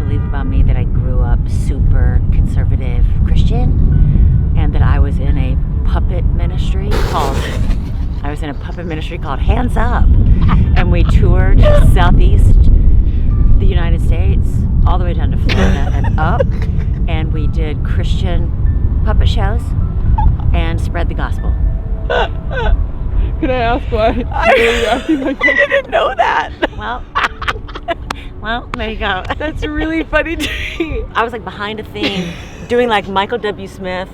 believe about me that I grew up super conservative Christian and that I was in a puppet ministry called Hands Up. And we toured southeast the United States all the way down to Florida and up. And we did Christian puppet shows and spread the gospel. Can I ask why? You're acting like that? I didn't know that. Well, there you go. That's really funny to me. I was like behind a theme, doing like Michael W. Smith,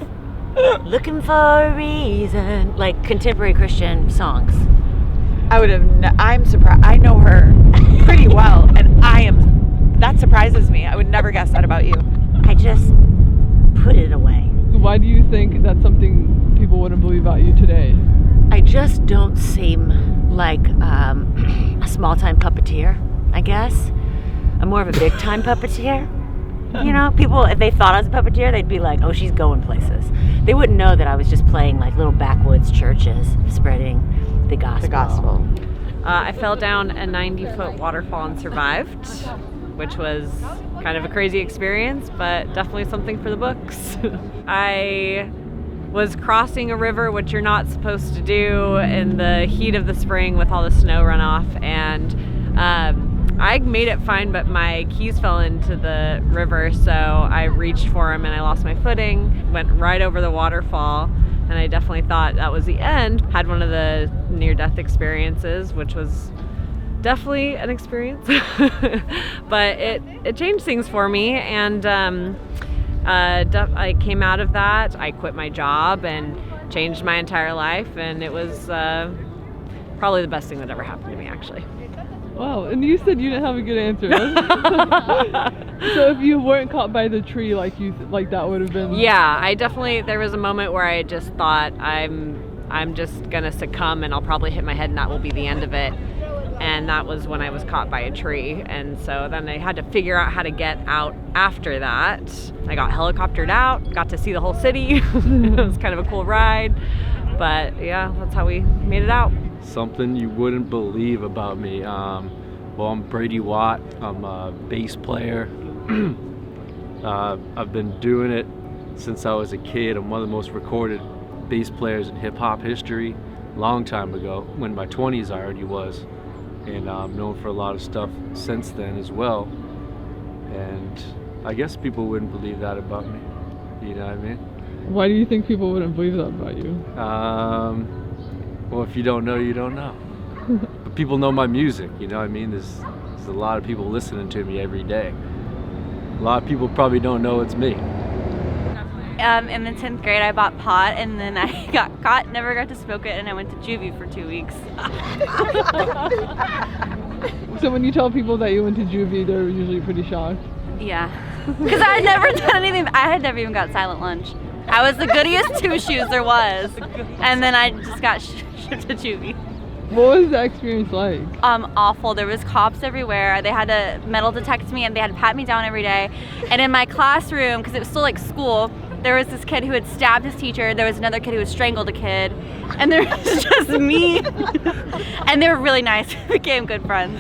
looking for a reason, like contemporary Christian songs. I'm surprised. I know her pretty well, and that surprises me. I would never guess that about you. I just put it away. Why do you think that's something people wouldn't believe about you today? I just don't seem like a small-time puppeteer, I guess. I'm more of a big-time puppeteer. You know, people, if they thought I was a puppeteer, they'd be like, oh, she's going places. They wouldn't know that I was just playing like little backwoods churches, spreading the gospel. I fell down a 90-foot waterfall and survived, which was kind of a crazy experience, but definitely something for the books. I was crossing a river, which you're not supposed to do in the heat of the spring with all the snow runoff, and I made it fine, but my keys fell into the river, so I reached for them and I lost my footing, went right over the waterfall, and I definitely thought that was the end. Had one of the near-death experiences, which was definitely an experience, but it changed things for me, and I came out of that. I quit my job and changed my entire life, and it was probably the best thing that ever happened to me, actually. Wow, and you said you didn't have a good answer. So if you weren't caught by the tree, like that would have been. Yeah, there was a moment where I just thought I'm just gonna succumb and I'll probably hit my head and that will be the end of it. And that was when I was caught by a tree, and so then I had to figure out how to get out after that. I got helicoptered out, got to see the whole city. It was kind of a cool ride, but yeah, that's how we made it out. Something you wouldn't believe about me. Well, I'm Brady Watt. I'm a bass player. I've been doing it since I was a kid. I'm one of the most recorded bass players in hip-hop history. Long time ago, when in my 20s I already was. And I'm known for a lot of stuff since then as well. And I guess people wouldn't believe that about me. You know what I mean? Why do you think people wouldn't believe that about you? Well, if you don't know, you don't know. But people know my music, you know what I mean? There's a lot of people listening to me every day. A lot of people probably don't know it's me. In the 10th grade, I bought pot, and then I got caught, never got to smoke it, and I went to juvie for 2 weeks. So when you tell people that you went to juvie, they're usually pretty shocked. Yeah, because I had never done anything. I had never even got silent lunch. I was the goodiest two shoes there was, and then I just got shipped to juvie. What was that experience like? Awful. There was cops everywhere. They had to metal detect me, and they had to pat me down every day. And in my classroom, because it was still like school, there was this kid who had stabbed his teacher. There was another kid who had strangled a kid. And there was just me. And they were really nice. We became good friends.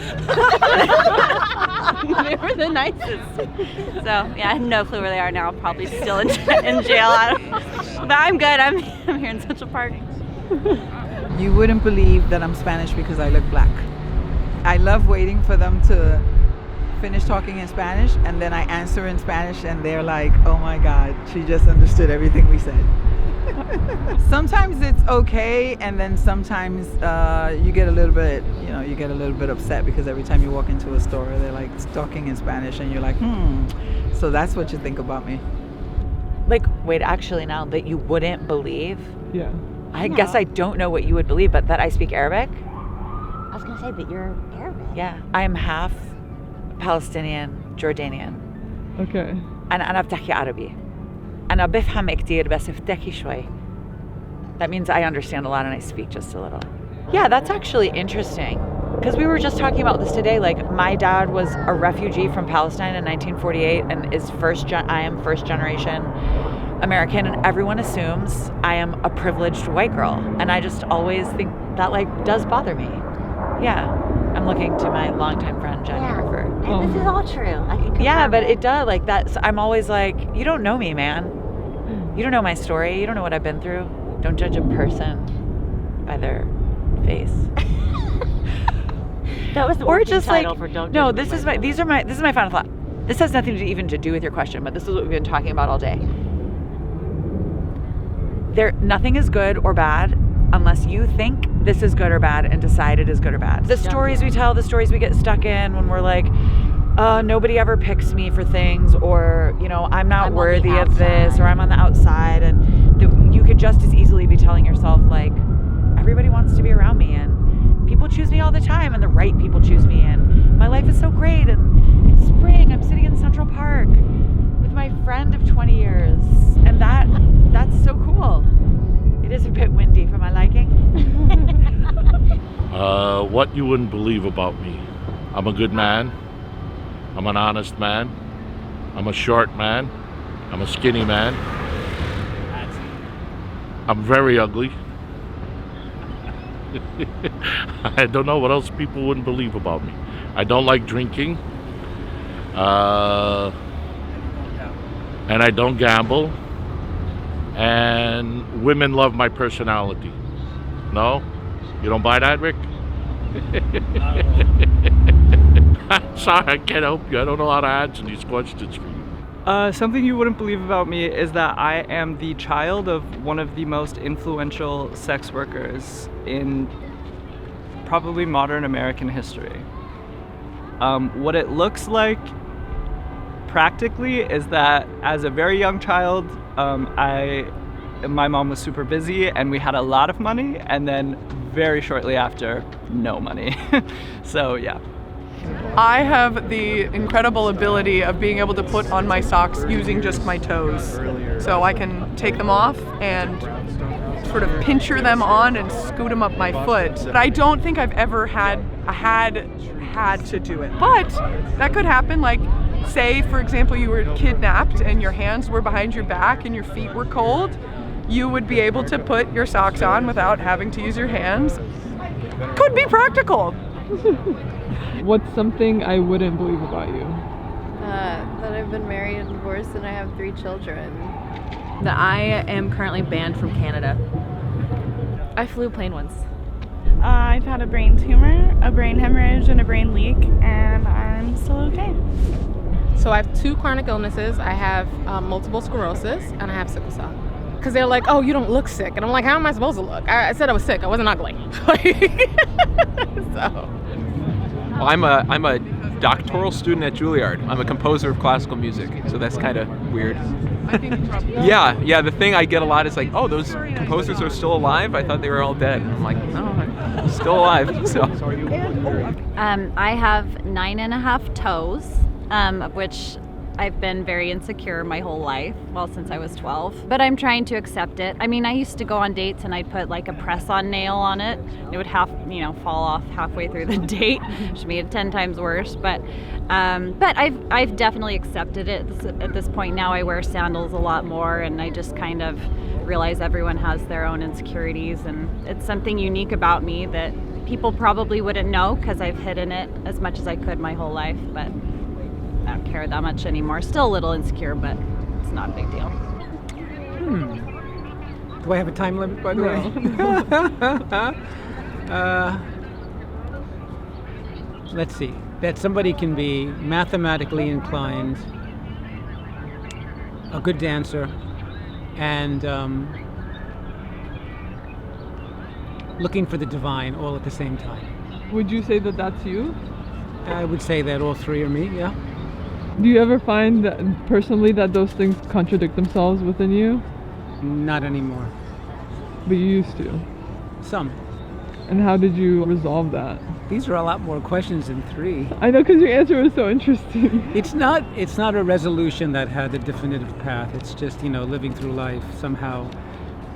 They were the nicest. So, yeah, I have no clue where they are now. Probably still in jail. But I'm good. I'm here in Central Park. You wouldn't believe that I'm Spanish because I look black. I love waiting for them to finish talking in Spanish, and then I answer in Spanish, and they're like, oh my God, she just understood everything we said. Sometimes it's okay, and then sometimes you get a little bit upset because every time you walk into a store, they're like talking in Spanish, and you're like, so that's what you think about me. Like, wait, actually now that you wouldn't believe? Yeah. I guess I don't know what you would believe, but that I speak Arabic? I was going to say that you're Arabic. Yeah. I am half Palestinian, Jordanian. Okay. أنا بتحكي عربي. أنا بفهم كتير بس بتحكي شوي. That means I understand a lot and I speak just a little. Yeah, that's actually interesting. Because we were just talking about this today. Like, my dad was a refugee from Palestine in 1948 and is I am first generation American, and everyone assumes I am a privileged white girl. And I just always think that, like, does bother me. Yeah. I'm looking to my longtime friend, Jen, here for And this is all true. I can confirm Yeah, but it does like that. So I'm always like, you don't know me, man. You don't know my story. You don't know what I've been through. Don't judge a person by their face. That was the Or working just title like for Don't no. Judge This Me is by my this is my final thought. This has nothing to even to do with your question, but this is what we've been talking about all day. Nothing is good or bad unless you think this is good or bad and decide it is good or bad. The stories we tell, the stories we get stuck in when we're like, nobody ever picks me for things, or I'm not worthy of this, or I'm on the outside, and you could just as easily be telling yourself like, everybody wants to be around me, and people choose me all the time, and the right people choose me, and my life is so great, and it's spring, I'm sitting in Central Park with my friend of 20 years, and that's so cool. It is a bit windy for my liking. What you wouldn't believe about me. I'm a good man. I'm an honest man. I'm a short man. I'm a skinny man. I'm very ugly. I don't know what else people wouldn't believe about me. I don't like drinking. And I don't gamble. And women love my personality. No? You don't buy that, Rick? I'm sorry, I can't help you. I don't know how to answer these questions for you. Something you wouldn't believe about me is that I am the child of one of the most influential sex workers in probably modern American history. What it looks like practically is that as a very young child, my mom was super busy and we had a lot of money, and then very shortly after, no money. So yeah. I have the incredible ability of being able to put on my socks using just my toes. So I can take them off and sort of pincher them on and scoot them up my foot. But I don't think I've ever had to do it. But that could happen, like say for example you were kidnapped and your hands were behind your back and your feet were cold. You would be able to put your socks on without having to use your hands. Could be practical. What's something I wouldn't believe about you? That I've been married and divorced and I have 3 children. That I am currently banned from Canada. I flew a plane once. I've had a brain tumor, a brain hemorrhage, and a brain leak, and I'm still okay. So I have 2 chronic illnesses. I have multiple sclerosis and I have sickle cell. Because they're like, oh, you don't look sick. And I'm like, how am I supposed to look? I said I was sick. I wasn't ugly. So. Well, I'm a doctoral student at Juilliard. I'm a composer of classical music, so that's kind of weird. Yeah. The thing I get a lot is like, oh, those composers are still alive? I thought they were all dead. And I'm like, no, I'm still alive. So. I have 9.5 toes, of which I've been very insecure my whole life, well, since I was 12. But I'm trying to accept it. I mean, I used to go on dates and I'd put like a press-on nail on it. It would fall off halfway through the date, which made it 10 times worse. But I've definitely accepted it. At this point now, I wear sandals a lot more, and I just kind of realize everyone has their own insecurities, and it's something unique about me that people probably wouldn't know because I've hidden it as much as I could my whole life. But I don't care that much anymore. Still a little insecure, but it's not a big deal. Do I have a time limit, by the way? Let's see. That somebody can be mathematically inclined, a good dancer, and looking for the divine all at the same time. Would you say that that's you? I would say that all 3 are me, yeah. Do you ever find that personally that those things contradict themselves within you? Not anymore. But you used to? Some. And how did you resolve that? These are a lot more questions than 3. I know, because your answer was so interesting. It's not a resolution that had a definitive path. It's just, living through life. Somehow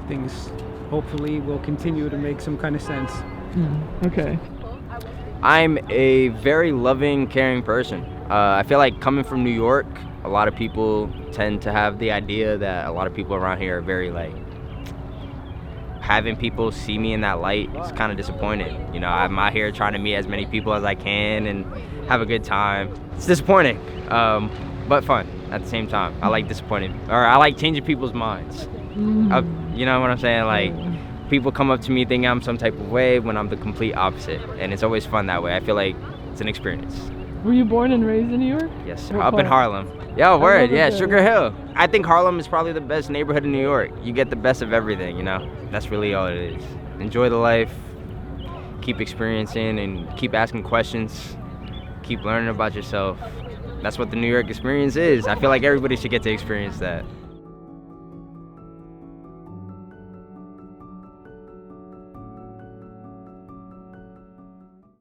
things hopefully will continue to make some kind of sense. Okay. I'm a very loving, caring person. I feel like coming from New York, a lot of people tend to have the idea that a lot of people around here are very having people see me in that light is kind of disappointing. I'm out here trying to meet as many people as I can and have a good time. It's disappointing, but fun at the same time. I like disappointing, or I like changing people's minds. You know what I'm saying? Like, people come up to me thinking I'm some type of way when I'm the complete opposite, and it's always fun that way. I feel like it's an experience. Were you born and raised in New York? Yes, sir. What Up in part? Harlem. Yo, word, yeah, there. Sugar Hill. I think Harlem is probably the best neighborhood in New York. You get the best of everything, you know? That's really all it is. Enjoy the life, keep experiencing, and keep asking questions, keep learning about yourself. That's what the New York experience is. I feel like everybody should get to experience that.